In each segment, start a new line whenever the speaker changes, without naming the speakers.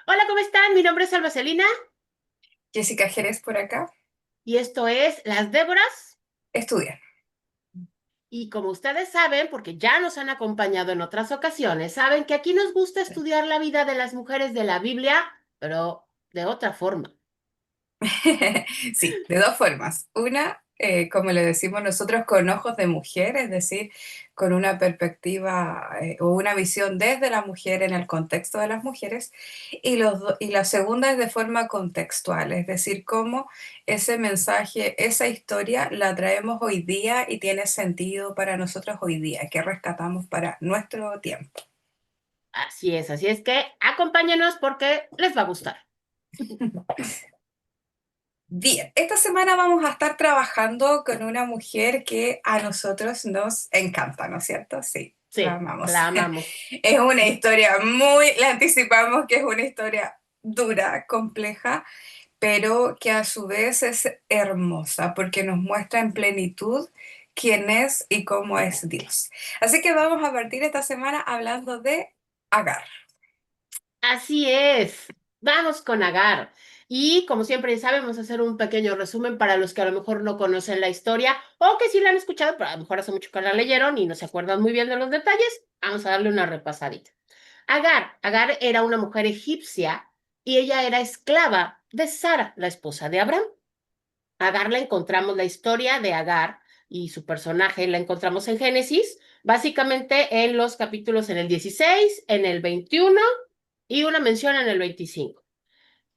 Hola, ¿cómo están? Mi nombre es Alba Celina
Jessica Jerez por acá.
y esto es Las Déboras.
Estudia.
Y como ustedes saben, porque ya nos han acompañado en otras ocasiones, saben que aquí nos gusta estudiar la vida de las mujeres de la Biblia, pero de otra forma.
Sí, de dos formas. Una, como le decimos nosotros, con ojos de mujer, es decir, con una perspectiva o una visión desde la mujer en el contexto de las mujeres. Y la segunda es de forma contextual, es decir, cómo ese mensaje, esa historia la traemos hoy día y tiene sentido para nosotros hoy día, que rescatamos para nuestro tiempo.
Así es que acompáñenos porque les va a gustar.
Bien, esta semana vamos a estar trabajando con una mujer que a nosotros nos encanta, ¿no es cierto? Sí, la
Sí,
amamos.
la amamos.
Es una historia muy, le anticipamos que es una historia dura, compleja, pero que a su vez es hermosa porque nos muestra en plenitud quién es y cómo es Dios. Así que vamos a partir esta semana hablando de Agar.
Así es. Vamos con Agar. Y como siempre ya sabemos hacer un pequeño resumen para los que a lo mejor no conocen la historia o que sí la han escuchado, pero a lo mejor hace mucho que la leyeron y no se acuerdan muy bien de los detalles. Vamos a darle una repasadita. Agar era una mujer egipcia y ella era esclava de Sara, la esposa de Abraham. Agar la encontramos, la historia de Agar y su personaje la encontramos en Génesis, básicamente en los capítulos en el 16, en el 21 y una mención en el 25.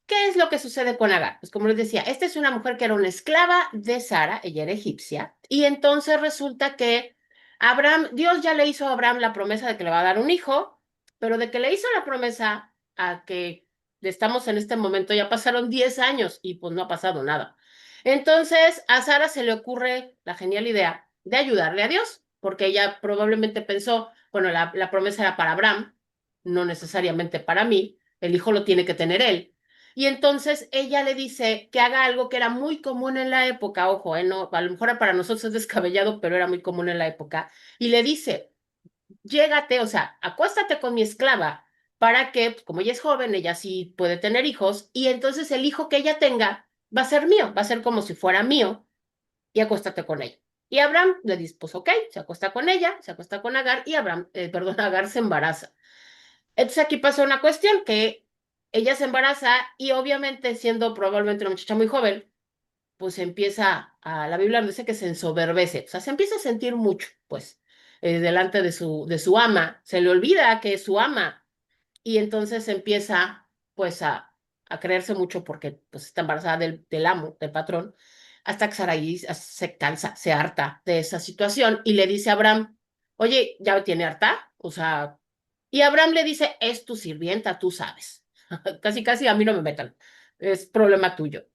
¿Qué es lo que sucede con Agar? Pues como les decía, esta es una mujer que era una esclava de Sara, ella era egipcia, y entonces resulta que Dios ya le hizo a Abraham la promesa de que le va a dar un hijo, pero de que le hizo la promesa a que estamos en este momento, ya pasaron 10 años y pues no ha pasado nada. Entonces a Sara se le ocurre la genial idea de ayudarle a Dios, porque ella probablemente pensó, bueno, la promesa era para Abraham, no necesariamente para mí, el hijo lo tiene que tener él. Y entonces ella le dice que haga algo que era muy común en la época, ojo, no, a lo mejor para nosotros es descabellado, pero era muy común en la época, y le dice, llégate, o sea, acuéstate con mi esclava para que, pues, como ella es joven, ella sí puede tener hijos, y entonces el hijo que ella tenga va a ser mío, va a ser como si fuera mío, y acuéstate con ella. Y Abraham le dice, pues ok, se acuesta con ella, se acuesta con Agar, y perdón, Agar se embaraza. Entonces aquí pasa una cuestión que ella se embaraza y obviamente siendo probablemente una muchacha muy joven, pues la Biblia nos dice que se ensoberbece, o sea, se empieza a sentir mucho, pues, delante de su ama, se le olvida que es su ama y entonces empieza, pues, a creerse mucho porque, pues, está embarazada del amo, del patrón, hasta que Sarai se cansa, se harta de esa situación y le dice a Abraham, oye, ¿ya tiene harta? O sea, y Abraham le dice, es tu sirvienta, tú sabes. Casi, casi a mí no me metan, es problema tuyo.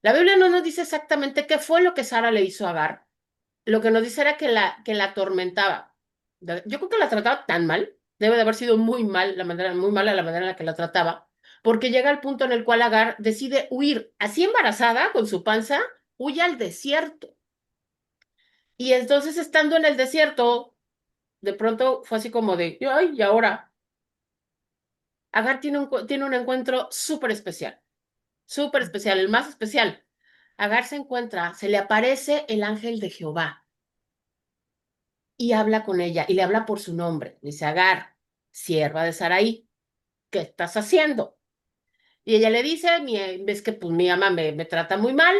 La Biblia no nos dice exactamente qué fue lo que Sara le hizo a Agar. Lo que nos dice era que la atormentaba. Yo creo que la trataba tan mal, debe de haber sido muy mal, muy mala la manera en la que la trataba, porque llega al punto en el cual Agar decide huir, así embarazada, con su panza, huye al desierto. Y entonces, estando en el desierto, de pronto fue así como de, ay, ¿y ahora? Agar tiene un encuentro súper especial, el más especial. Agar se encuentra, se le aparece el ángel de Jehová y habla con ella y le habla por su nombre. Dice, Agar, sierva de Saraí, ¿qué estás haciendo? Y ella le dice, ves que pues mi ama me trata muy mal.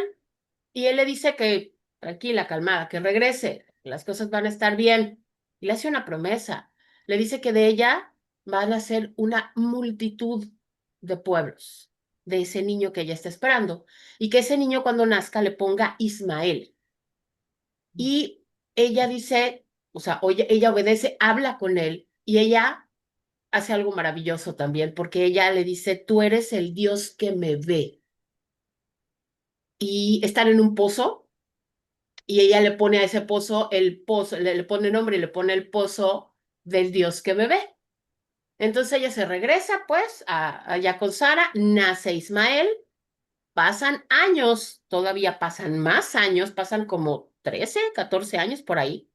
Y él le dice que tranquila, calmada, que regrese, que las cosas van a estar bien. Y le hace una promesa. Le dice que de ella van a ser una multitud de pueblos, de ese niño que ella está esperando. Y que ese niño cuando nazca le ponga Ismael. Y ella dice, o sea, oye, ella obedece, habla con él y ella hace algo maravilloso también, porque ella le dice, tú eres el Dios que me ve. Y están en un pozo y ella le pone a ese pozo el pozo, le pone nombre y le pone el pozo del Dios que me ve. Entonces ella se regresa pues allá con Sara, nace Ismael, pasan años, todavía pasan más años, pasan como 13, 14 años por ahí.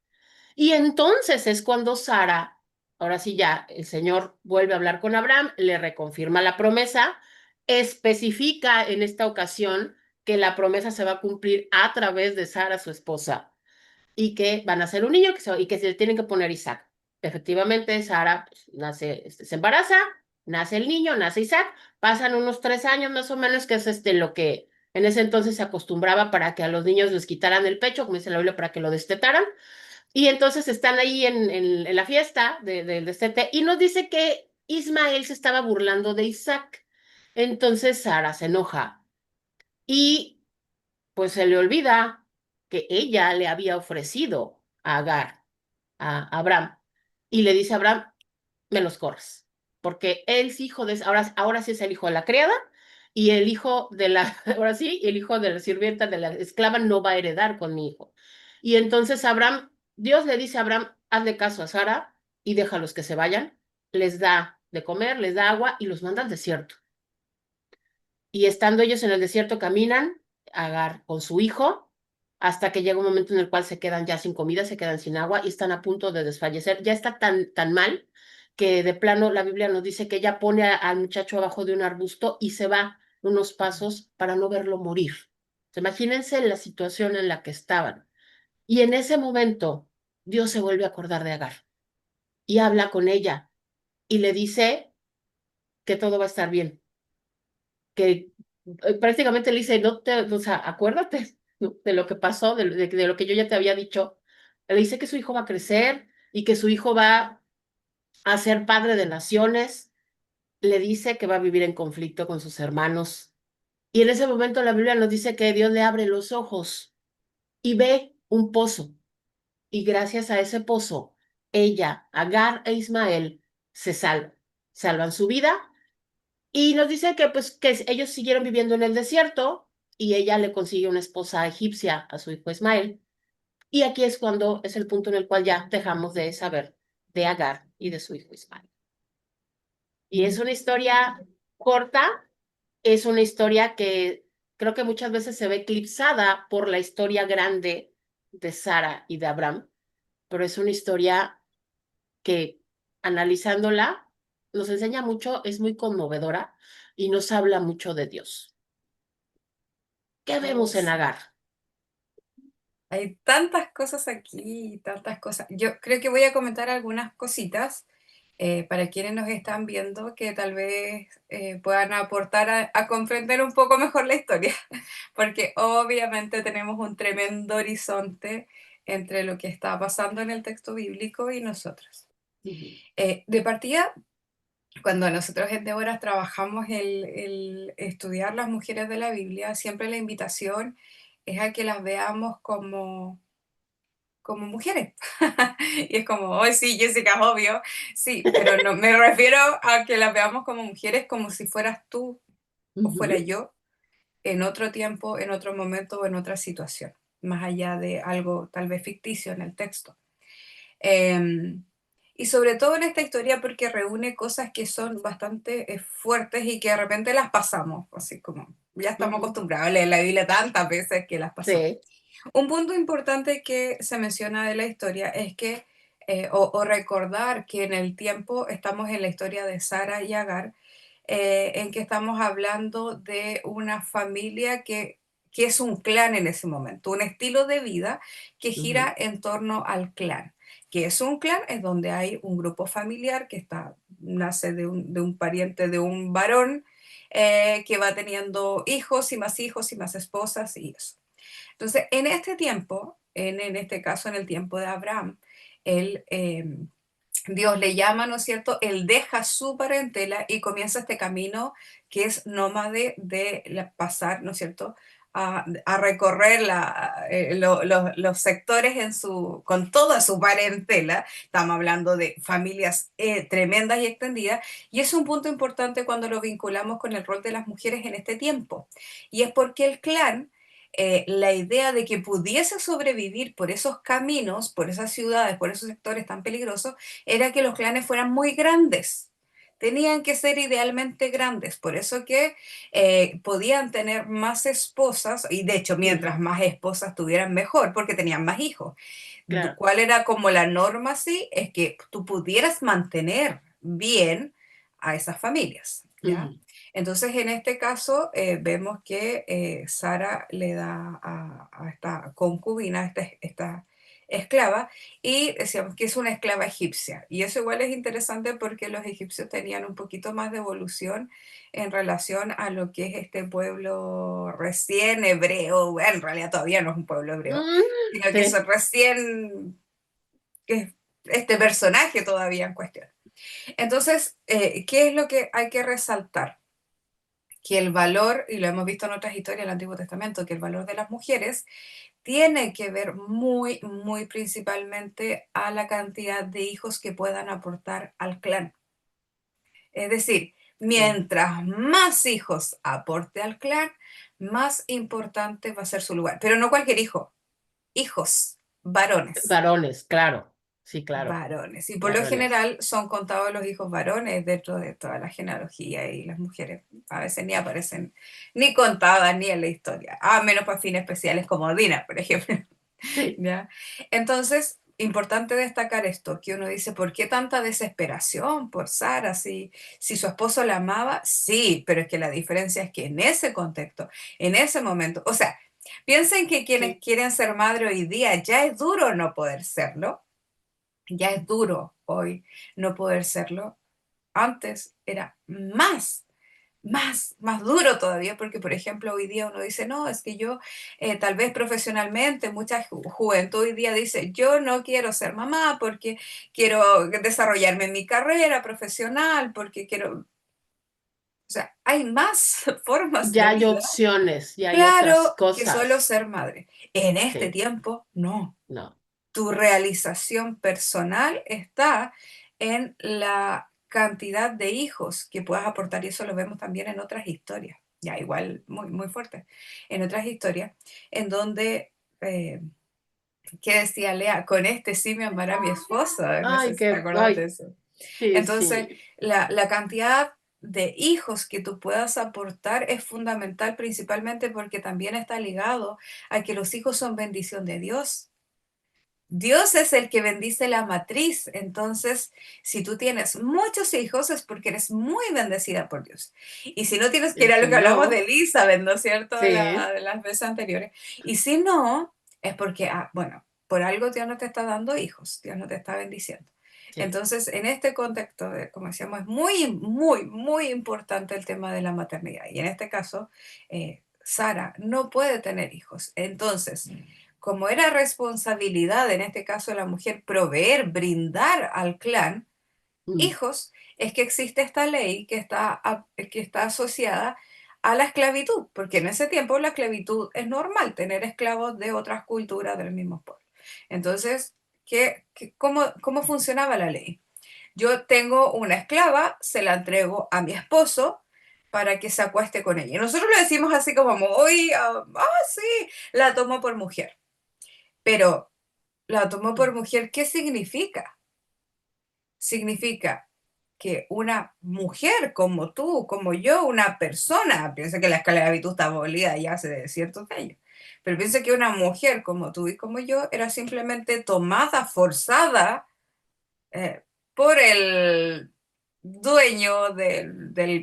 Y entonces es cuando Sara ahora sí ya, el Señor vuelve a hablar con Abraham, le reconfirma la promesa, especifica en esta ocasión que la promesa se va a cumplir a través de Sara, su esposa, y que van a ser un niño y que se le tienen que poner Isaac. Efectivamente, Sara pues, nace, se embaraza, nace el niño, nace Isaac, pasan unos 3 años más o menos, que es lo que en ese entonces se acostumbraba para que a los niños les quitaran el pecho, como dice la Biblia, para que lo destetaran. Y entonces están ahí en la fiesta del destete y nos dice que Ismael se estaba burlando de Isaac. Entonces Sara se enoja y pues se le olvida que ella le había ofrecido a Agar, a Abraham, y le dice a Abraham, me los corres, porque él es hijo de, ahora sí es el hijo de la criada, y el hijo de la, ahora sí, el hijo de la sirvienta, de la esclava, no va a heredar con mi hijo. Y entonces Abraham, Dios le dice a Abraham, hazle caso a Sara y déjalos que se vayan, les da de comer, les da agua y los manda al desierto. Y estando ellos en el desierto, caminan Agar con su hijo hasta que llega un momento en el cual se quedan ya sin comida, se quedan sin agua y están a punto de desfallecer. Ya está tan mal que de plano la Biblia nos dice que ella pone al muchacho abajo de un arbusto y se va unos pasos para no verlo morir. Imagínense la situación en la que estaban. Y en ese momento Dios se vuelve a acordar de Agar y habla con ella y le dice que todo va a estar bien, que prácticamente le dice, no te, o sea, acuérdate, ¿no?, de lo que pasó, de lo que yo ya te había dicho. Le dice que su hijo va a crecer y que su hijo va a ser padre de naciones. Le dice que va a vivir en conflicto con sus hermanos. Y en ese momento la Biblia nos dice que Dios le abre los ojos y ve un pozo. Y gracias a ese pozo, ella, Agar e Ismael se salvan su vida. Y nos dice que pues que ellos siguieron viviendo en el desierto y ella le consigue una esposa egipcia a su hijo Ismael. Y aquí es cuando es el punto en el cual ya dejamos de saber de Agar y de su hijo Ismael. Y es una historia corta, es una historia que creo que muchas veces se ve eclipsada por la historia grande de Sara y de Abraham, pero es una historia que analizándola nos enseña mucho, es muy conmovedora y nos habla mucho de Dios. ¿Qué
Oh,
vemos en
sí.
Agar?
Hay tantas cosas aquí, tantas cosas. Yo creo que voy a comentar algunas cositas para quienes nos están viendo que tal vez puedan aportar a comprender un poco mejor la historia, porque obviamente tenemos un tremendo horizonte entre lo que está pasando en el texto bíblico y nosotros.
Ujú,
De partida, cuando nosotros en Déboras trabajamos el estudiar las mujeres de la Biblia, siempre la invitación es a que las veamos como mujeres. Y es como, hoy sí, Jessica, es obvio. Sí, pero no, me refiero a que las veamos como mujeres como si fueras tú o fuera
ujú,
yo en otro tiempo, en otro momento o en otra situación, más allá de algo tal vez ficticio en el texto. Em, y sobre todo en esta historia porque reúne cosas que son bastante fuertes y que de repente las pasamos, así como ya estamos
ujú.
acostumbrados a leer la Biblia tantas veces que las pasamos.
Sí.
Un punto importante que se menciona de la historia es que, o recordar que en el tiempo estamos en la historia de Sara y Agar, en que estamos hablando de una familia que es un clan en ese momento, un estilo de vida que gira
Ujú,
en torno al clan. Que es un clan? Es donde hay un grupo familiar que nace de un pariente de un varón que va teniendo hijos y más esposas y eso. Entonces, en este tiempo, en este caso, en el tiempo de Abraham, él, Dios le llama, ¿no es cierto? Él deja su parentela y comienza este camino que es nómade de pasar, ¿no es cierto? A recorrer los sectores con toda su parentela. Estamos hablando de familias tremendas y extendidas. Y es un punto importante cuando lo vinculamos con el rol de las mujeres en este tiempo. Y es porque el clan la idea de que pudiese sobrevivir por esos caminos, por esas ciudades, por esos sectores tan peligrosos, era que los clanes fueran muy grandes. tenían que ser idealmente grandes, por eso que podían tener más esposas, y de hecho
ujú,
mientras más esposas tuvieran mejor, porque tenían más hijos.
claro.
¿Cuál era como la norma? Sí, es que tú pudieras mantener bien a esas familias, ¿ya?
Ujú,
Entonces, en este caso, vemos que Sara le da a esta concubina, esta esclava, y decíamos que es una esclava egipcia. Y eso igual es interesante porque los egipcios tenían un poquito más de evolución en relación a lo que es este pueblo recién hebreo, bueno, en realidad todavía no es un pueblo hebreo,
mm,
sino que es
sí,
recién, que es este personaje todavía en cuestión. Entonces, ¿qué es lo que hay que resaltar? Que el valor, y lo hemos visto en otras historias del Antiguo Testamento, que el valor de las mujeres tiene que ver muy, muy principalmente a la cantidad de hijos que puedan aportar al clan. Es decir,
sí.
mientras más hijos aporte al clan, más importante va a ser su lugar. Pero no cualquier hijo, hijos, varones.
Varones, claro. Sí, claro.
Varones. Y por lo
Varones.
general son contados los hijos varones dentro de toda la genealogía y las mujeres a veces ni aparecen ni contadas ni en la historia, a menos para fines especiales como Dina, por ejemplo.
Sí.
¿Ya? Entonces, importante destacar esto, que uno dice, ¿por qué tanta desesperación por Sara? Si su esposo la amaba, sí, pero es que la diferencia es que en ese contexto, en ese momento, o sea, piensen que quienes
Sí.
quieren ser madre hoy día ya es duro no poder serlo, ya es duro hoy no poder serlo. Antes era más duro todavía, porque por ejemplo hoy día uno dice, no, es que yo tal vez profesionalmente, mucha juventud hoy día dice, yo no quiero ser mamá porque quiero desarrollarme en mi carrera profesional, porque quiero, o sea, hay más formas
Ya
de
hay
vida,
opciones, ya hay otras
claro, que solo
cosas.
ser madre. En este
Sí,
tiempo, no.
no.
Tu realización personal está en la cantidad de hijos que puedas aportar, y eso lo vemos también en otras historias, ya igual muy, muy fuerte, en otras historias, en donde, ¿qué decía Lea? Con este sí me amará mi esposo, no sé
Ay,
si te
qué,
acuerdas de
ay,
eso.
sí,
Entonces,
sí.
la cantidad de hijos que tú puedas aportar es fundamental, principalmente porque también está ligado a que los hijos son bendición de Dios. Dios es el que bendice la matriz. Entonces, si tú tienes muchos hijos es porque eres muy bendecida por Dios. Y si no tienes, que
Y
ir a lo
si
que hablamos de
no,
Elizabeth, ¿no es cierto?
sí,
De las veces anteriores. Y si no, es porque, bueno, por algo Dios no te está dando hijos, Dios no te está bendiciendo.
sí.
Entonces, en este contexto, como decíamos, es muy, muy, muy importante el tema de la maternidad. Y en este caso, Sara no puede tener hijos. Entonces, como era responsabilidad, en este caso de la mujer, proveer, brindar al clan
Mm,
hijos, es que existe esta ley que está asociada a la esclavitud, porque en ese tiempo la esclavitud es normal, tener esclavos de otras culturas del mismo pueblo. Entonces, cómo funcionaba la ley? Yo tengo una esclava, se la entrego a mi esposo para que se acueste con ella. Y nosotros lo decimos así como muy, sí, la tomo por mujer. Pero la tomó por mujer, ¿qué significa? Significa que una mujer como tú, como yo, una persona, piensa que la escala de habitud está abolida ya hace ciertos años, pero piensa que una mujer como tú y como yo era simplemente tomada, forzada por el dueño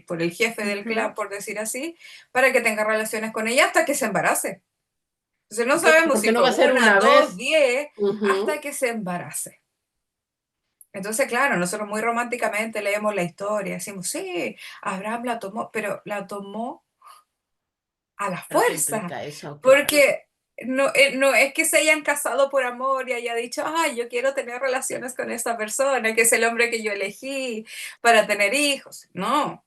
por el jefe del clan,
ujú.
por decir así, para que tenga relaciones con ella hasta que se embarace. Entonces no
Claro,
sabemos si
porque no
fue
va a ser
una,
una
dos,
vez.
10, hasta
Ujú.
que se embarace. Entonces, claro, nosotros muy románticamente leemos la historia, decimos, sí, Abraham la tomó, pero la tomó a la
Pero ¿qué
fuerza,
implica eso? Claro.
porque no es que se hayan casado por amor y haya dicho, ay, yo quiero tener relaciones con esta persona, que es el hombre que yo elegí para tener hijos. No,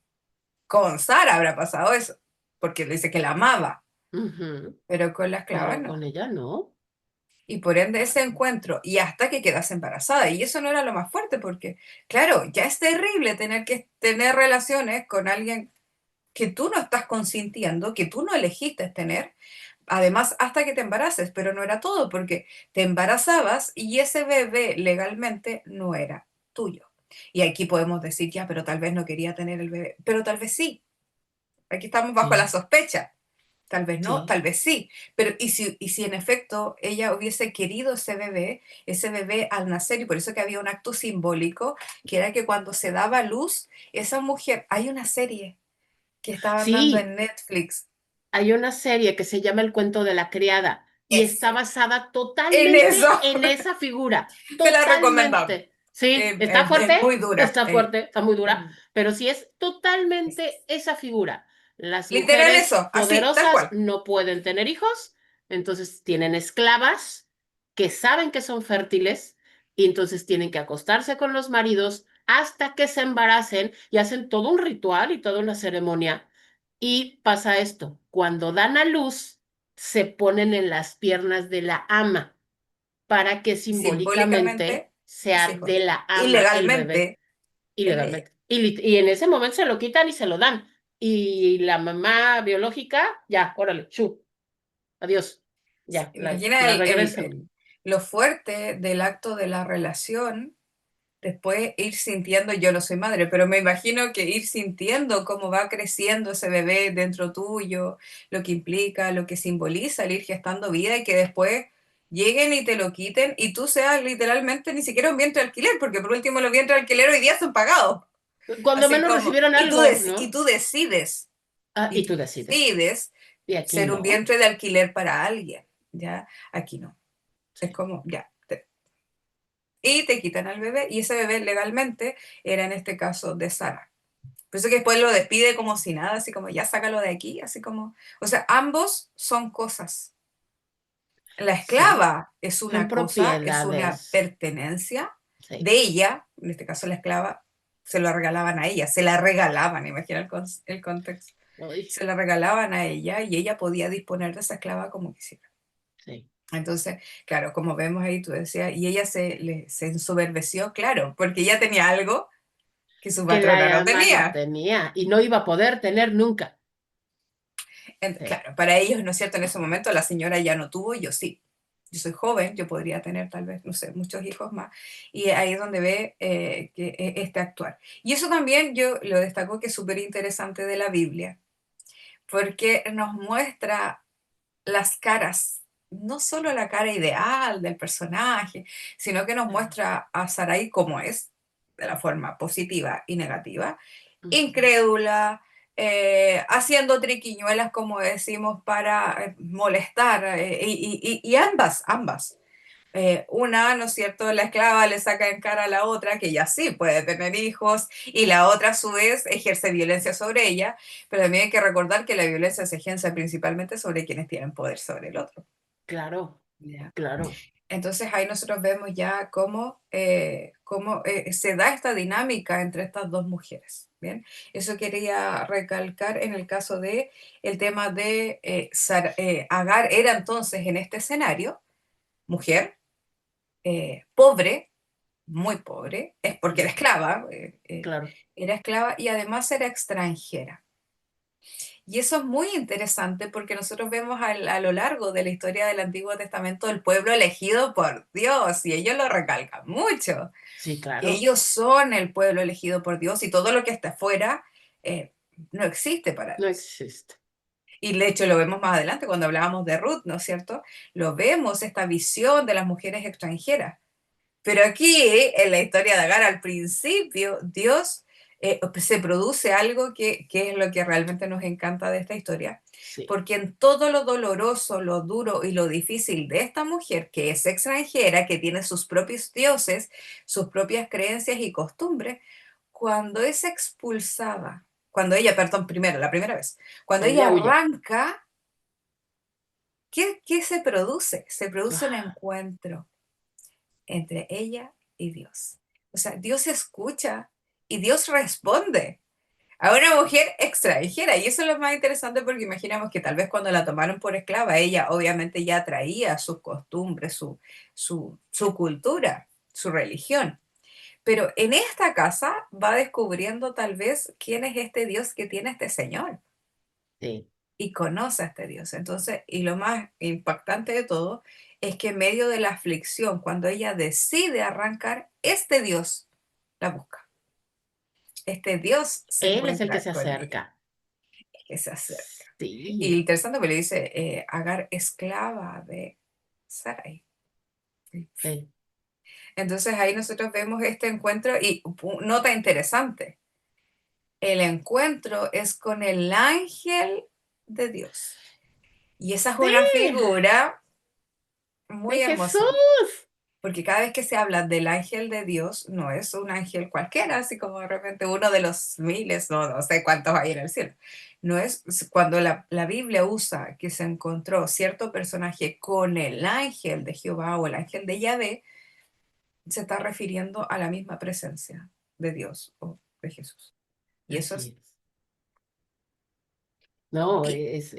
con Sara habrá pasado eso, porque dice que la amaba,
Ujú.
pero con la esclava
Pero
no.
con ella no.
Y por ende ese encuentro, y hasta que quedas embarazada. Y eso no era lo más fuerte, porque, claro, ya es terrible tener que tener relaciones con alguien que tú no estás consintiendo, que tú no elegiste tener, además hasta que te embaraces, pero no era todo, porque te embarazabas y ese bebé legalmente no era tuyo. Y aquí podemos decir, ya, pero tal vez no quería tener el bebé, pero tal vez sí. Aquí estamos bajo la
sí,
sospecha. Tal vez no,
sí,
tal vez sí. Pero ¿y si en efecto ella hubiese querido ese bebé al nacer, y por eso que había un acto simbólico, que era que cuando se daba a luz, esa mujer, hay una serie que estaban dando
sí.
en Netflix,
Hay una serie que se llama El cuento de la criada y está
ese,
basada
en eso,
totalmente en esa figura,
te la recomendamos.
totalmente. Sí, está fuerte,
Es muy dura.
está fuerte, está muy dura,
Mm,
pero sí es totalmente
es-
esa figura. Las
literal
mujeres
eso, así, tal
poderosas
cual.
no pueden tener hijos, entonces tienen esclavas que saben que son fértiles y entonces tienen que acostarse con los maridos hasta que se embaracen y hacen todo un ritual y toda una ceremonia y pasa esto, cuando dan a luz, se ponen en las piernas de la ama para que simbólicamente
Simbólicamente, los
sea
hijos.
de la ama el bebé,
Ilegalmente, es de ella.
ilegalmente. Y en ese momento se lo quitan y se lo dan. Y la mamá biológica, ya, órale, chu, adiós, ya,
Imagina
la regresan.
lo fuerte del acto de la relación, después ir sintiendo, yo no soy madre, pero me imagino que ir sintiendo cómo va creciendo ese bebé dentro tuyo, lo que implica, lo que simboliza el ir gestando vida y que después lleguen y te lo quiten y tú seas literalmente ni siquiera un vientre de alquiler, porque por último los vientres de alquiler hoy día son pagados.
Cuando
Así
menos
como,
recibieron algo, ¿no? Ah,
y
y
tú
tú decides.
decides
Y aquí
ser un
no.
vientre de alquiler para alguien, ¿ya? Aquí no. Es
Sí.
como, ya. Y te quitan al bebé, y ese bebé legalmente era en este caso de Sara. Por eso que después lo despide como si nada, así como, ya sácalo de aquí, así como, o sea, ambos son cosas. La
Sí,
esclava es
son
una cosa, es una
propiedades.
pertenencia
Sí.
de ella, en este caso la esclava, se lo regalaban a ella, se la regalaban, imagina el contexto.
Uy,
Se la regalaban a ella y ella podía disponer de esa esclava como quisiera.
sí.
Entonces, claro, como vemos ahí, tú decías, y ella se ensoberbeció, claro, porque ella tenía algo que su
Que
patrona
la
no
ama no
tenía.
tenía y no iba a poder tener nunca. Sí,
Claro, para ellos, ¿no es cierto? En ese momento la señora ya no tuvo, yo sí. Yo soy joven, yo podría tener tal vez, no sé, muchos hijos más. Y ahí es donde ve este actuar. Y eso también yo lo destaco que es súper interesante de la Biblia, porque nos muestra las caras, no solo la cara ideal del personaje, sino que nos
claro.
muestra a Sarai como es, de la forma positiva y negativa,
Ujú.
incrédula, haciendo triquiñuelas, como decimos, para molestar, y ambas. Una, ¿no es cierto?, la esclava le saca en cara a la otra que ella sí puede tener hijos y la otra a su vez ejerce violencia sobre ella, pero también hay que recordar que la violencia se ejerce principalmente sobre quienes tienen poder sobre el otro.
Claro,
¿Ya?
claro.
Entonces ahí nosotros vemos ya cómo se da esta dinámica entre estas dos mujeres. Bien, eso quería recalcar en el caso de el tema de Agar era entonces en este escenario mujer, pobre, muy pobre, es porque era
Ujú.
esclava,
Claro.
era esclava y además era extranjera. Y eso es muy interesante porque nosotros vemos a lo largo de la historia del Antiguo Testamento el pueblo elegido por Dios y ellos lo recalcan mucho,
Sí,
que
claro.
ellos son el pueblo elegido por Dios y todo lo que está afuera eh, no existe para
No
Dios.
existe.
Y de hecho lo vemos más adelante cuando hablábamos de Ruth, ¿no es cierto? Lo vemos, esta visión de las mujeres extranjeras. Pero aquí, en la historia de Agar, al principio, Dios se produce algo que es lo que realmente nos encanta de esta historia,
Sí.
porque en todo lo doloroso, lo duro y lo difícil de esta mujer, que es extranjera, que tiene sus propios dioses, sus propias creencias y costumbres, cuando es expulsada, cuando ella, perdón, primero, la primera vez, cuando
Cuando ella
ella
huye.
arranca, ¿qué se produce? Se produce un
Ah,
encuentro entre ella y Dios. O sea, Dios escucha y Dios responde a una mujer extranjera. Y eso es lo más interesante porque imaginamos que tal vez cuando la tomaron por esclava, ella obviamente ya traía sus costumbres, su cultura, su religión. Pero en esta casa va descubriendo tal vez quién es este Dios que tiene este Señor
sí.
y conoce a este Dios. Entonces, y lo más impactante de todo es que en medio de la aflicción, cuando ella decide arrancar, este Dios la busca. Este Dios se
Él es el que
encuentra
se
con ella,
acerca.
que se acerca. Y
Sí,
interesante porque le dice, Agar, esclava de Sarai.
sí.
Entonces ahí nosotros vemos este encuentro y nota interesante, el encuentro es con el ángel de Dios. Y esa es
Sí,
una figura
de
muy hermosa,
Jesús.
porque cada vez que se habla del ángel de Dios, no es un ángel cualquiera, así como de repente uno de los miles, no sé cuántos hay en el cielo. No es cuando la Biblia usa que se encontró cierto personaje con el ángel de Jehová o el ángel de Yahvé, se está refiriendo a la misma presencia de Dios o de Jesús. Y eso
Así
es.
es. No,
¿Y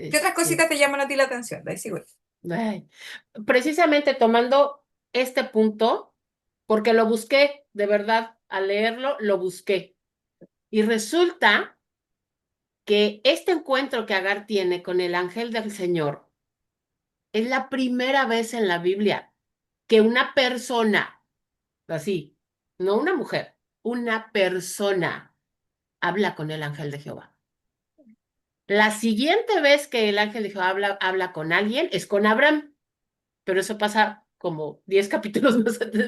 qué otras
sí.
cositas te llaman a ti la atención? De ahí sigo.
Ay. Precisamente tomando este punto, porque lo busqué, de verdad, al leerlo, lo busqué. Y resulta que este encuentro que Agar tiene con el ángel del Señor es la primera vez en la Biblia que una persona, así, no una mujer, una persona habla con el ángel de Jehová. La siguiente vez que el ángel de Jehová habla con alguien es con Abraham, pero eso pasa como 10 capítulos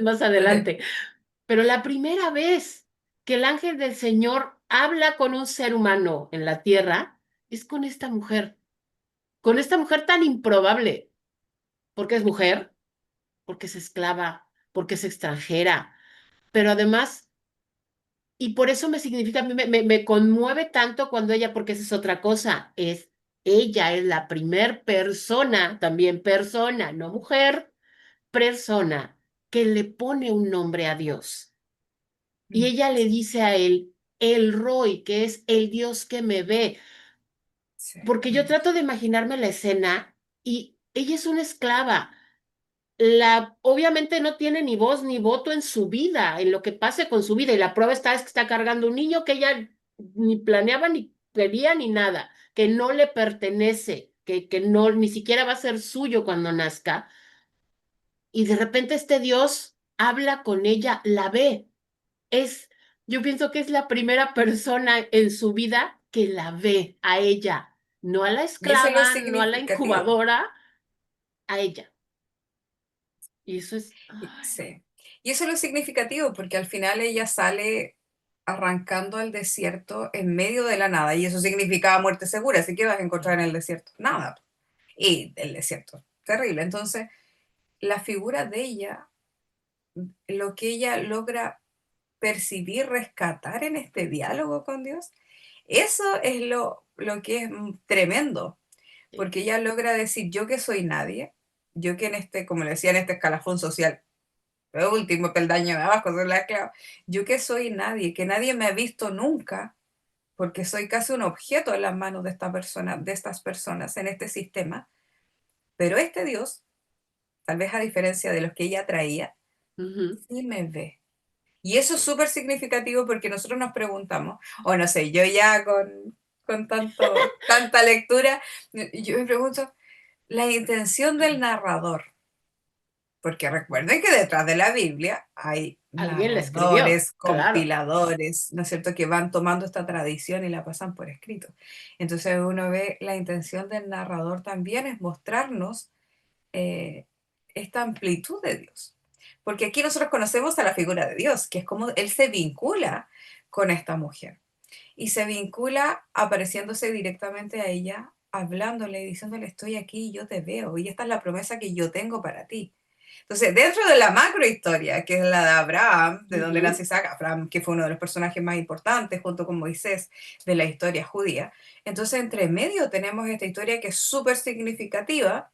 más adelante. Pero la primera vez que el ángel del Señor habla con un ser humano en la tierra es con esta mujer tan improbable, porque es mujer, porque es esclava, porque es extranjera, pero además, y por eso me significa, a mí me conmueve tanto cuando ella, porque esa es otra cosa, ella es la primer persona, también persona, no mujer, persona, que le pone un nombre a Dios. Y ella le dice a él, el Roy, que es el Dios que me ve,
Sí,
porque yo
hermoso.
trato de imaginarme la escena y ella es una esclava. Obviamente no tiene ni voz ni voto en su vida, en lo que pase con su vida, y la prueba está es que está cargando un niño que ella ni planeaba, ni quería, ni nada, que no le pertenece, que no, ni siquiera va a ser suyo cuando nazca, y de repente este Dios habla con ella, la ve. Es, yo pienso que es la primera persona en su vida que la ve a ella, no a la
Y eso es lo
esclava, no a la
significativo.
incubadora, a ella. Y eso es, ay,
Sí. Y eso es lo significativo, porque al final ella sale arrancando al desierto en medio de la nada, y eso significaba muerte segura, así que vas a encontrar en el desierto nada. Y el desierto, terrible. Entonces, la figura de ella, lo que ella logra percibir, rescatar en este diálogo con Dios, eso es lo que es tremendo,
sí.
porque ella logra decir, yo que soy nadie, yo que en este, como le decía, en este escalafón social, el último peldaño de abajo, soy la esclava, yo que soy nadie, que nadie me ha visto nunca, porque soy casi un objeto en las manos de esta persona, de estas personas en este sistema, pero este Dios, tal vez a diferencia de los que ella traía,
Ujú.
sí me ve. Y eso es súper significativo porque nosotros nos preguntamos, o no sé, yo ya con tanta lectura, yo me pregunto, la intención del narrador, porque recuerden que detrás de la Biblia hay
Alguien la escribió,
narradores,
claro.
compiladores, ¿no es cierto?, que van tomando esta tradición y la pasan por escrito. Entonces uno ve la intención del narrador también es mostrarnos eh, esta amplitud de Dios. Porque aquí nosotros conocemos a la figura de Dios, que es como Él se vincula con esta mujer. Y se vincula apareciéndose directamente a ella, hablándole, diciéndole, estoy aquí, yo te veo, y esta es la promesa que yo tengo para ti. Entonces, dentro de la macrohistoria, que es la de Abraham, de donde nace
Ujú,
Isaac, Abraham, que fue uno de los personajes más importantes, junto con Moisés, de la historia judía, entonces entre medio tenemos esta historia que es súper significativa,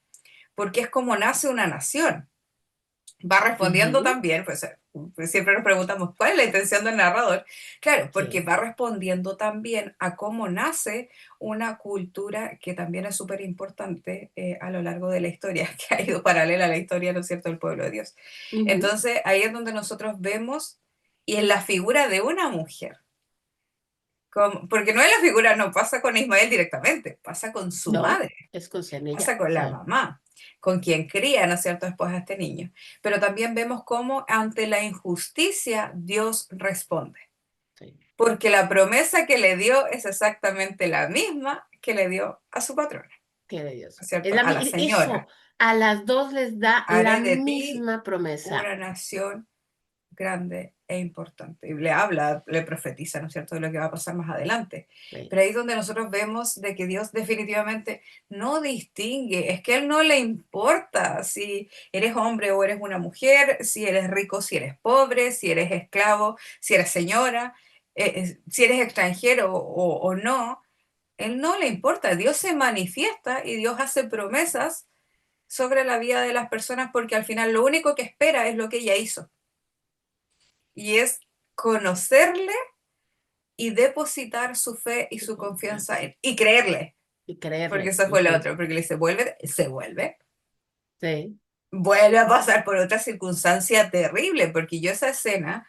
porque es como nace una nación. Va respondiendo
ujú,
también, pues siempre nos preguntamos, ¿cuál es la intención del narrador? Claro, porque
sí.
va respondiendo también a cómo nace una cultura que también es súper importante a lo largo de la historia, que ha ido paralela a la historia, ¿no es cierto?, del pueblo de Dios.
Ujú,
Entonces, ahí es donde nosotros vemos, y en la figura de una mujer, porque no es la figura, no pasa con Ismael directamente, pasa con su
no,
madre,
es con
pasa
ella,
con la
sí.
mamá. con quien cría, ¿no es cierto?, después a este niño. Pero también vemos cómo ante la injusticia Dios responde,
Sí.
porque la promesa que le dio es exactamente la misma que le dio a su patrona,
Qué de Dios.
¿no es
Es
cierto?, a la
eso,
señora.
a las dos les da la
Haré de ti
misma promesa.
una nación grande e importante. Y le habla, le profetiza, ¿no es cierto?, de lo que va a pasar más adelante.
Sí.
Pero ahí es donde nosotros vemos de que Dios definitivamente no distingue, es que a Él no le importa si eres hombre o eres una mujer, si eres rico, si eres pobre, si eres esclavo, si eres señora, si eres extranjero o no. Él no le importa, Dios se manifiesta y Dios hace promesas sobre la vida de las personas porque al final lo único que espera es lo que ella hizo y es conocerle y depositar su fe y
Y
su
confiar.
confianza en, y creerle,
Y
porque
creerle.
eso fue lo
Ujú.
otro, porque le dice, vuelve, se vuelve,
Sí.
vuelve a pasar por otra circunstancia terrible, porque yo esa escena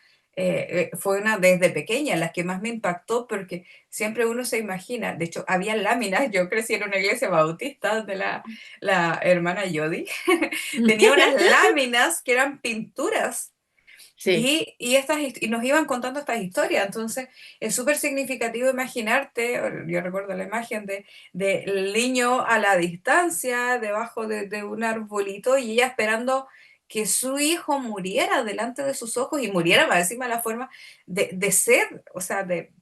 fue una desde pequeña, la que más me impactó, porque siempre uno se imagina, de hecho, había láminas, yo crecí en una iglesia bautista donde la hermana Jody tenía unas láminas que eran pinturas
Sí.
y nos iban contando estas historias, entonces es súper significativo imaginarte, yo recuerdo la imagen del niño a la distancia, debajo de un arbolito, y ella esperando que su hijo muriera delante de sus ojos y muriera más encima de la forma de sed, o sea, de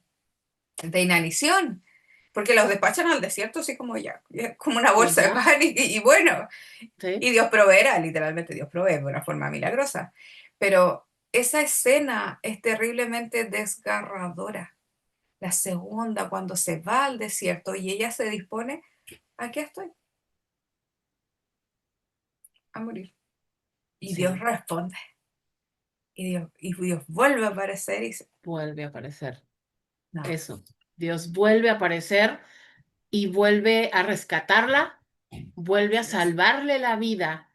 inanición, porque los despachan al desierto así como ya, como una
Y
bolsa de
ya.
pan y bueno, y
Sí.
Dios proveerá, literalmente Dios provee de una forma milagrosa. Pero esa escena es terriblemente desgarradora. La segunda, cuando se va al desierto y ella se dispone, aquí estoy, a morir. Y Dios
Sí.
responde. Y Dios vuelve a aparecer y dice,
Vuelve a aparecer.
no,
Eso. Dios vuelve a aparecer y vuelve a rescatarla, vuelve a
así es.
salvarle la vida,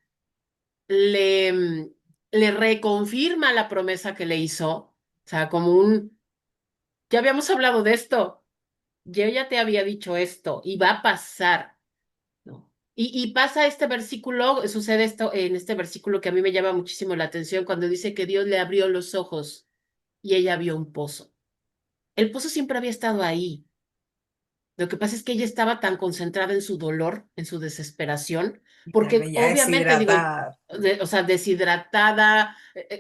le reconfirma la promesa que le hizo, o sea, ya habíamos hablado de esto, yo ya te había dicho esto y va a pasar, ¿no? Y pasa este versículo, sucede esto en este versículo que a mí me llama muchísimo la atención cuando dice que Dios le abrió los ojos y ella vio un pozo. El pozo siempre había estado ahí. Lo que pasa es que ella estaba tan concentrada en su dolor, en su desesperación,
Y tal
porque
vez ya
obviamente, digo,
deshidratada.
o sea, deshidratada,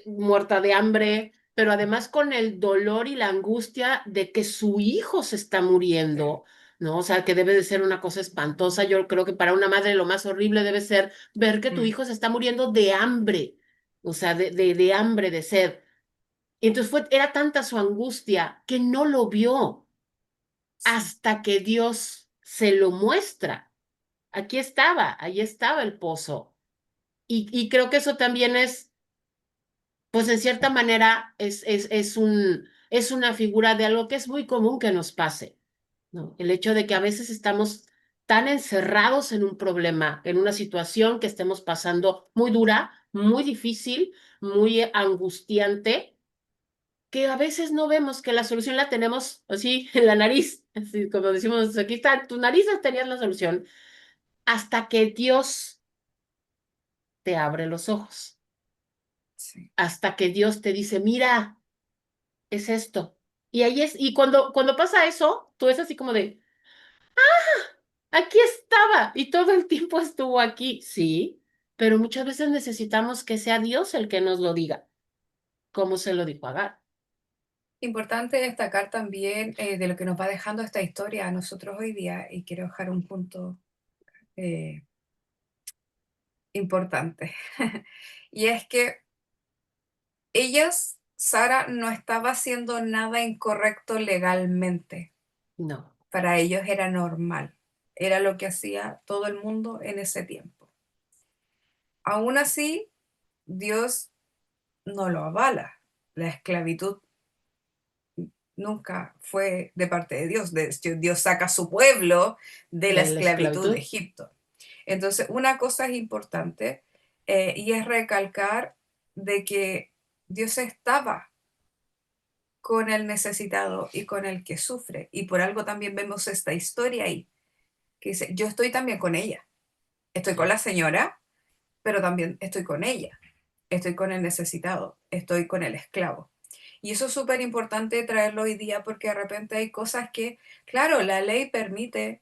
muerta de hambre, pero además con el dolor y la angustia de que su hijo se está muriendo, ¿no? O sea, que debe de ser una cosa espantosa. Yo creo que para una madre lo más horrible debe ser ver que tu
Mm,
hijo se está muriendo de hambre, o sea, de hambre, de sed. Y entonces era tanta su angustia que no lo vio
sí,
hasta que Dios se lo muestra. Aquí estaba, ahí estaba el pozo. Y creo que eso también es, pues en cierta manera, es una figura de algo que es muy común que nos pase, ¿no? El hecho de que a veces estamos tan encerrados en un problema, en una situación que estemos pasando muy dura, muy difícil, muy angustiante, que a veces no vemos que la solución la tenemos así en la nariz, así como decimos, aquí está, tu nariz tenías la solución, hasta que Dios te abre los ojos,
sí.
hasta que Dios te dice, mira, es esto. Y ahí es, y cuando pasa eso, tú es así como de, aquí estaba, y todo el tiempo estuvo aquí, sí, pero muchas veces necesitamos que sea Dios el que nos lo diga, como se lo dijo a Agar.
Importante destacar también de lo que nos va dejando esta historia a nosotros hoy día, y quiero dejar un punto eh, importante. Y es que Sara, no estaba haciendo nada incorrecto legalmente.
No,
Para ellos era normal. Era lo que hacía todo el mundo en ese tiempo. Aún así, Dios no lo avala. La esclavitud nunca fue de parte de Dios. De hecho, Dios saca a su pueblo de la
de la
esclavitud de
esclavitud,
Egipto. Entonces, una cosa es importante y es recalcar de que Dios estaba con el necesitado y con el que sufre. Y por algo también vemos esta historia ahí, que dice, yo estoy también con ella. Estoy con
sí,
la señora, pero también estoy con ella, estoy con el necesitado, estoy con el esclavo. Y eso es súper importante traerlo hoy día porque de repente hay cosas que, claro, la ley permite,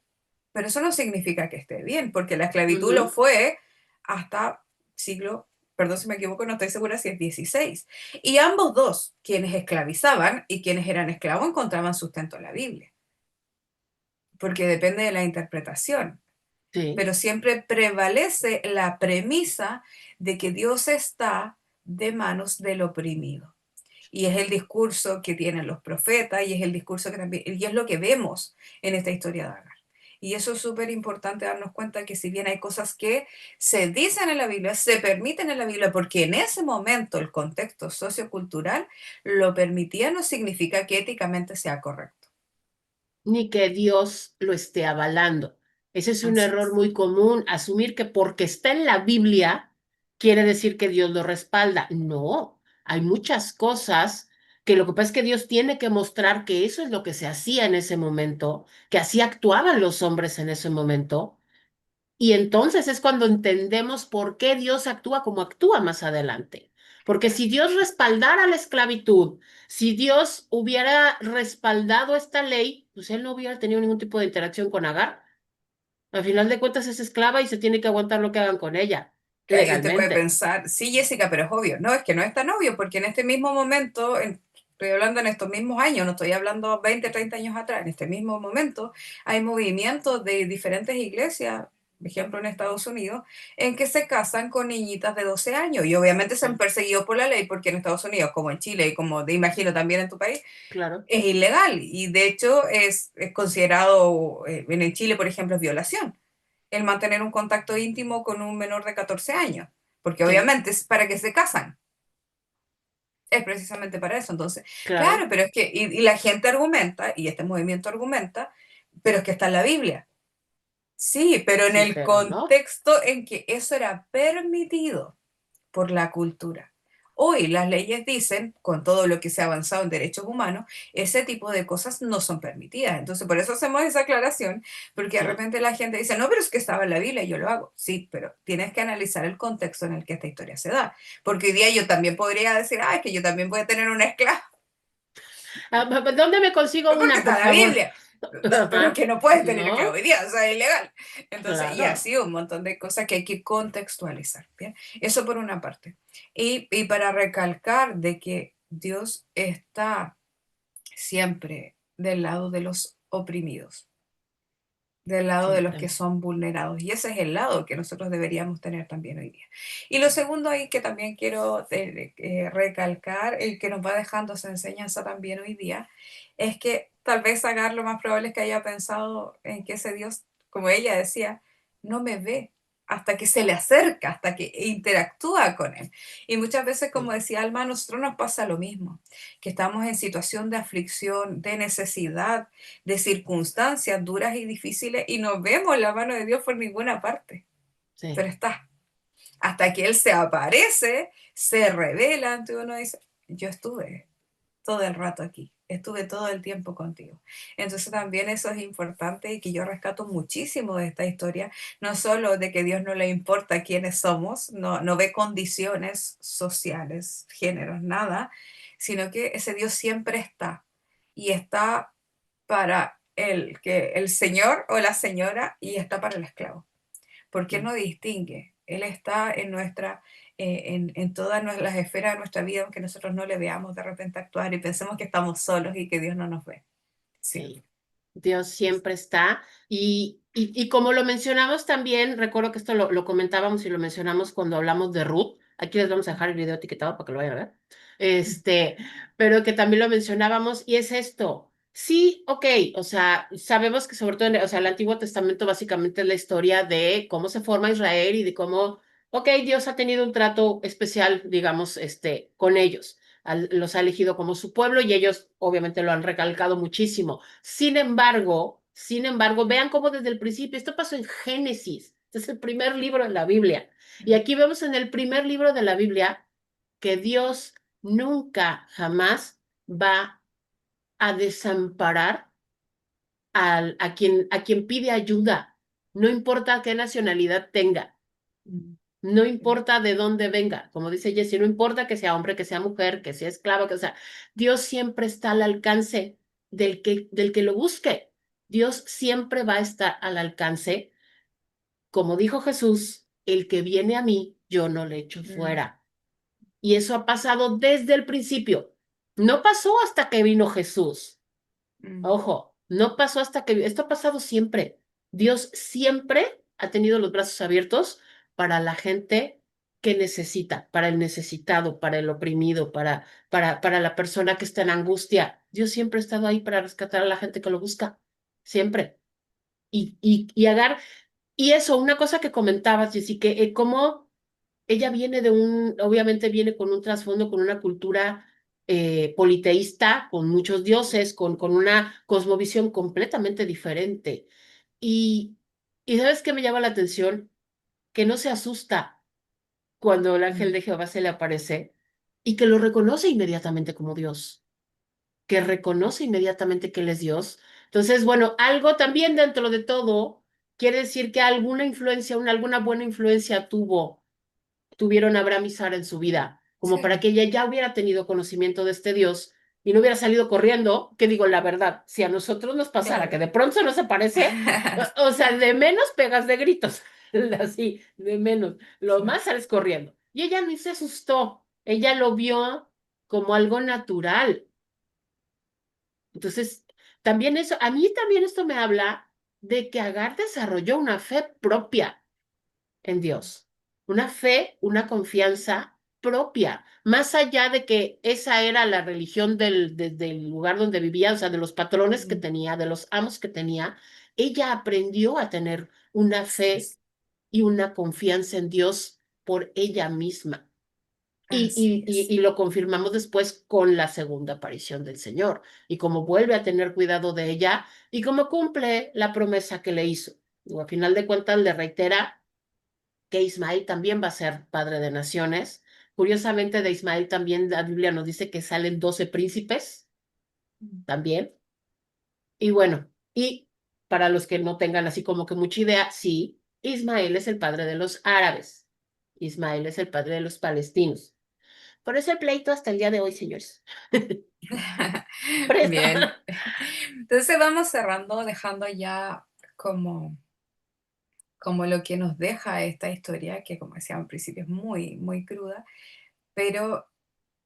pero eso no significa que esté bien, porque la esclavitud lo
Ujú.
fue hasta siglo, perdón si me equivoco, no estoy segura si es 16. Y ambos dos, quienes esclavizaban y quienes eran esclavos, encontraban sustento en la Biblia, porque depende de la interpretación.
Sí,
Pero siempre prevalece la premisa de que Dios está de manos del oprimido. Y es el discurso que tienen los profetas y es el discurso que también, y es lo que vemos en esta historia de Agar. Y eso es súper importante darnos cuenta que si bien hay cosas que se dicen en la Biblia, se permiten en la Biblia, porque en ese momento el contexto sociocultural lo permitía, no significa que éticamente sea correcto.
ni que Dios lo esté avalando. Ese es un
Así
error
es.
muy común, asumir que porque está en la Biblia quiere decir que Dios lo respalda. No, hay muchas cosas que lo que pasa es que Dios tiene que mostrar que eso es lo que se hacía en ese momento, que así actuaban los hombres en ese momento. Y entonces es cuando entendemos por qué Dios actúa como actúa más adelante. Porque si Dios respaldara la esclavitud, si Dios hubiera respaldado esta ley, pues él no hubiera tenido ningún tipo de interacción con Agar. Al final de cuentas es esclava y se tiene que aguantar lo que hagan con ella,
Ahí usted puede
legalmente.
pensar, sí, Jessica, pero es obvio. No, es que no es tan obvio, porque en este mismo momento, estoy hablando en estos mismos años, no estoy hablando 20, 30 años atrás, en este mismo momento hay movimientos de diferentes iglesias, por ejemplo en Estados Unidos, en que se casan con niñitas de 12 años y obviamente se han
Sí,
perseguido por la ley, porque en Estados Unidos, como en Chile y como te imagino también en tu país,
claro,
es ilegal y de hecho es considerado, en Chile, por ejemplo, es violación el mantener un contacto íntimo con un menor de 14 años, porque
sí,
obviamente es para que se casan, es precisamente para eso. Entonces, claro,
claro,
pero es que, y la gente argumenta, y este movimiento argumenta, pero es que está en la Biblia. Sí, pero en
sí,
el
pero no.
contexto en que eso era permitido por la cultura. Hoy las leyes dicen, con todo lo que se ha avanzado en derechos humanos, ese tipo de cosas no son permitidas. Entonces, por eso hacemos esa aclaración, porque de
Sí.
repente la gente dice, no, pero es que estaba en la Biblia y yo lo hago. Sí, pero tienes que analizar el contexto en el que esta historia se da. Porque hoy día yo también podría decir, ah, es que yo también voy a tener una esclava,
Ah, ¿dónde me consigo
porque
una,
está
por
en la
favor?
Biblia. Pero es
Ajá.
que no puedes tener esclavo
No,
hoy día, o sea, es ilegal. Entonces, y
claro.
así un montón de cosas que hay que contextualizar, ¿bien? Eso por una parte. Y para recalcar de que Dios está siempre del lado de los oprimidos, del lado de los que
Siempre.
son vulnerados. Y ese es el lado que nosotros deberíamos tener también hoy día. Y lo segundo ahí que también quiero recalcar, el que nos va dejando esa enseñanza también hoy día, es que tal vez Agar lo más probable es que haya pensado en que ese Dios, como ella decía, no me ve hasta que se le acerca, hasta que interactúa con él. Y muchas veces, como
Sí,
decía Alma, a nosotros nos pasa lo mismo, que estamos en situación de aflicción, de necesidad, de circunstancias duras y difíciles y no vemos la mano de Dios por ninguna parte,
sí,
pero está. Hasta que Él se aparece, se revela ante uno y dice, yo estuve todo el rato aquí, estuve todo el tiempo contigo. Entonces también eso es importante y que yo rescato muchísimo de esta historia, no solo de que Dios no le importa quiénes somos, no ve condiciones sociales, géneros, nada, sino que ese Dios siempre está y está para el señor o la señora y está para el esclavo, porque Él
sí,
no distingue. Él está en en todas las esferas de nuestra vida, aunque nosotros no le veamos de repente actuar y pensemos que estamos solos y que Dios no nos ve.
sí.
Siempre.
Dios siempre está. Y como lo mencionamos también, recuerdo que esto lo comentábamos y lo mencionamos cuando hablamos de Ruth. Aquí les vamos a dejar el video etiquetado para que lo vayan a ver. Pero que también lo mencionábamos y es esto. Sí, ok, o sea, sabemos que sobre todo, o sea, el Antiguo Testamento básicamente es la historia de cómo se forma Israel y de cómo, ok, Dios ha tenido un trato especial, digamos, con ellos. Los ha elegido como su pueblo y ellos obviamente lo han recalcado muchísimo. Sin embargo, vean cómo desde el principio, esto pasó en Génesis, este es el primer libro de la Biblia. Y aquí vemos en el primer libro de la Biblia que Dios nunca, jamás va a desamparar a quien pide ayuda, no importa qué nacionalidad tenga. No importa de dónde venga, como dice Jesse, no importa que sea hombre, que sea mujer, que sea esclavo, que sea, Dios siempre está al alcance del que lo busque. Dios siempre va a estar al alcance, como dijo Jesús, el que viene a mí, yo no le echo
Mm,
fuera. Y eso ha pasado desde el principio. No pasó hasta que vino Jesús.
mm,
Ojo, no pasó hasta que... Esto ha pasado siempre. Dios siempre ha tenido los brazos abiertos para la gente que necesita, para el necesitado, para el oprimido, para la persona que está en angustia. Dios siempre ha estado ahí para rescatar a la gente que lo busca. Siempre. Y Agar, y eso, una cosa que comentabas, Jessy, que cómo ella viene obviamente viene con un trasfondo, con una cultura politeísta, con muchos dioses, con una cosmovisión completamente diferente. Y, y ¿sabes qué me llama la atención? Que no se asusta cuando el ángel
mm,
de Jehová se le aparece y que lo reconoce inmediatamente como Dios, que reconoce inmediatamente que Él es Dios. Entonces, bueno, algo también dentro de todo quiere decir que alguna influencia, alguna buena influencia tuvieron Abraham y Sara en su vida, como para
sí.
que ella ya hubiera tenido conocimiento de este Dios y no hubiera salido corriendo, que digo la verdad, si a nosotros nos pasara que
Claro.
de pronto se nos aparece, o sea, de menos pegas de gritos, así, de menos, lo
Sí.
más sales corriendo. Y ella ni se asustó, ella lo vio como algo natural. Entonces, también eso, a mí también esto me habla de que Agar desarrolló una fe propia en Dios, una fe, una confianza propia, más allá de que esa era la religión del lugar donde vivía, o sea, de los patrones que
Mm,
tenía, de los amos que tenía, ella aprendió a tener una fe
es-
y una confianza en Dios por ella misma. Y,
Así
y, y,
es.
y lo confirmamos después con la segunda aparición del Señor y cómo vuelve a tener cuidado de ella y cómo cumple la promesa que le hizo. Digo, a final de cuentas le reitera que Ismael también va a ser padre de naciones. Curiosamente, de Ismael también la Biblia nos dice que salen 12 príncipes
Mm.
también. Y bueno, y para los que no tengan así como que mucha idea, sí, Ismael es el padre de los árabes. Ismael es el padre de los palestinos. Por eso el pleito hasta el día de hoy, señores.
Bien.
Presta.
Entonces vamos cerrando, dejando ya como, como lo que nos deja esta historia, que como decía al principio es muy, muy cruda, pero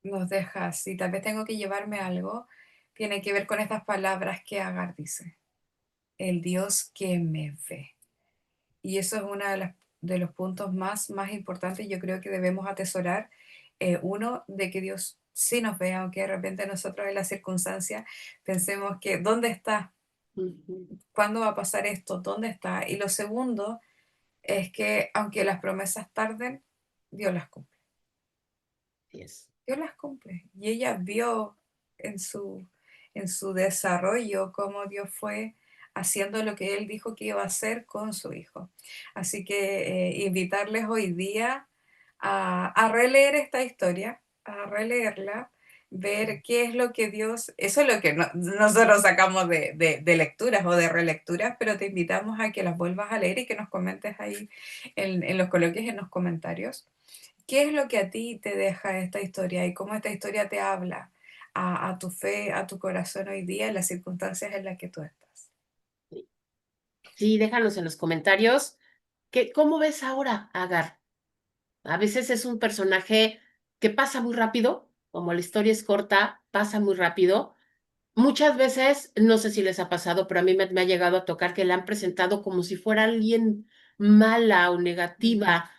nos deja, si tal vez tengo que llevarme algo, tiene que ver con estas palabras que Agar dice, el Dios que me ve. Y eso es uno de los puntos más importantes, yo creo que debemos atesorar, uno, de que Dios sí nos ve, aunque de repente nosotros en las circunstancias pensemos que, ¿dónde está?
Ujú.
¿Cuándo va a pasar esto? ¿Dónde está? Y lo segundo es que aunque las promesas tarden, Dios las cumple.
Así es.
Dios las cumple. Y ella vio en su desarrollo cómo Dios fue haciendo lo que Él dijo que iba a hacer con su hijo. Así que invitarles hoy día a releer esta historia, a releerla, ver qué es lo que Dios, eso es lo que nosotros sacamos de lecturas o de relecturas, pero te invitamos a que las vuelvas a leer y que nos comentes ahí en los coloquios, en los comentarios. ¿Qué es lo que a ti te deja esta historia y cómo esta historia te habla a tu fe, a tu corazón hoy día, en las circunstancias en las que tú estás?
Sí, déjanos en los comentarios cómo ves ahora a Agar. A veces es un personaje que pasa muy rápido, como la historia es corta, pasa muy rápido. Muchas veces, no sé si les ha pasado, pero a mí me ha llegado a tocar que la han presentado como si fuera alguien mala o
Mm,
negativa,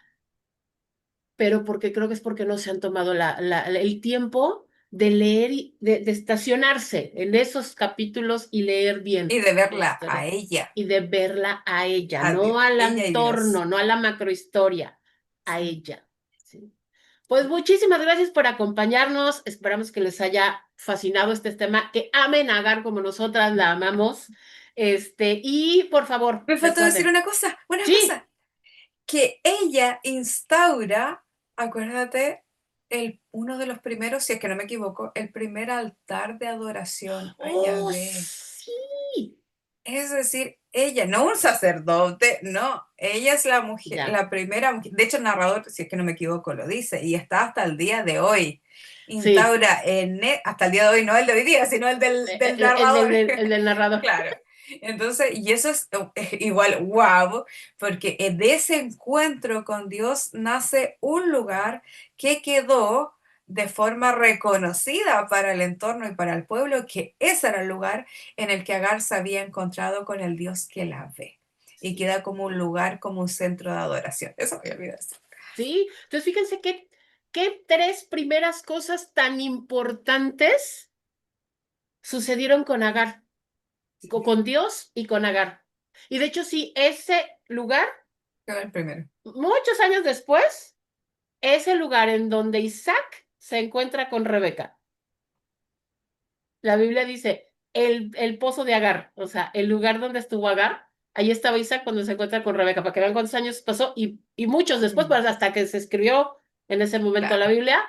pero porque creo que es porque no se han tomado el tiempo de leer, de estacionarse en esos capítulos y leer
y
bien
de
la
verla a
historia
ella,
y de verla a ella,
a
no
Dios,
al
ella y Dios.
entorno, no a la macrohistoria, a
Sí.
ella. ¿Sí? Pues muchísimas gracias por acompañarnos. Esperamos que les haya fascinado este tema, que amen a Agar como nosotras la amamos. Y por favor,
Me faltó decir
recuerden,
una
sí,
cosa, que ella instaura, acuérdate, uno de los primeros, si es que no me equivoco, el primer altar de adoración a
oh,
Yahvé.
sí,
Es decir, ella, no un sacerdote, no, ella es la mujer,
Ya.
la primera mujer, de hecho el narrador, si es que no me equivoco, lo dice, y está hasta el día de hoy.
Sí,
Instaura hasta el día de hoy, no el de hoy día, sino el del narrador.
el del narrador.
Claro. Entonces, y eso es igual, wow, porque de ese encuentro con Dios nace un lugar que quedó de forma reconocida para el entorno y para el pueblo, que ese era el lugar en el que Agar se había encontrado con el Dios que la ve. Y
Sí,
queda como un lugar, como un centro de adoración. Eso me olvidé decir.
sí. Entonces, fíjense qué tres primeras cosas tan importantes sucedieron con Agar, con Dios y con Agar. Y de hecho, sí, ese lugar,
Fue el primero.
muchos años después, es el lugar en donde Isaac se encuentra con Rebeca. La Biblia dice el pozo de Agar, o sea, el lugar donde estuvo Agar, ahí estaba Isaac cuando se encuentra con Rebeca, para que vean cuántos años pasó y muchos después,
Mm,
pues hasta que se escribió en ese momento la
claro.
Biblia,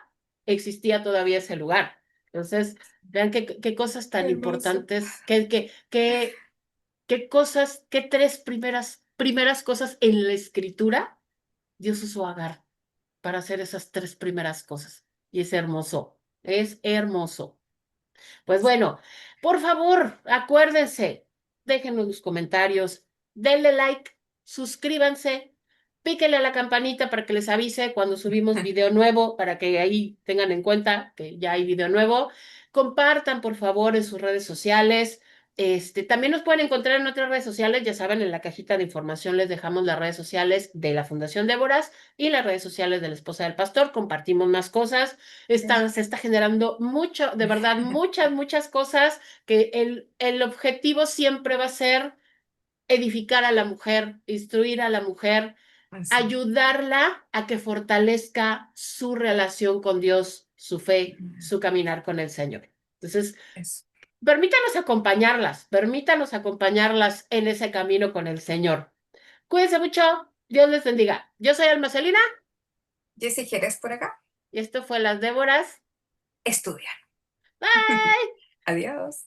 existía todavía ese lugar. Entonces, vean qué cosas tan
Hermoso.
importantes, qué cosas, qué tres primeras cosas en la escritura Dios usó a Agar para hacer esas tres primeras cosas. Y es hermoso, es hermoso. Pues bueno, por favor, acuérdense, déjenos los comentarios, denle like, suscríbanse, píquenle a la campanita para que les avise cuando subimos video nuevo, para que ahí tengan en cuenta que ya hay video nuevo. Compartan, por favor, en sus redes sociales. También nos pueden encontrar en otras redes sociales, ya saben, en la cajita de información les dejamos las redes sociales de la Fundación Déboras y las redes sociales de la esposa del pastor. Compartimos más cosas. Se está generando mucho, de verdad, muchas cosas que el objetivo siempre va a ser edificar a la mujer, instruir a la mujer,
Así.
ayudarla a que fortalezca su relación con Dios, su fe, su caminar con el Señor. Entonces,
Eso.
permítanos acompañarlas en ese camino con el Señor. Cuídense mucho, Dios les bendiga. Yo soy Alma Celina
Jessy, ¿quieres por acá?
y esto fue Las Déboras.
Estudia.
Bye.
Adiós.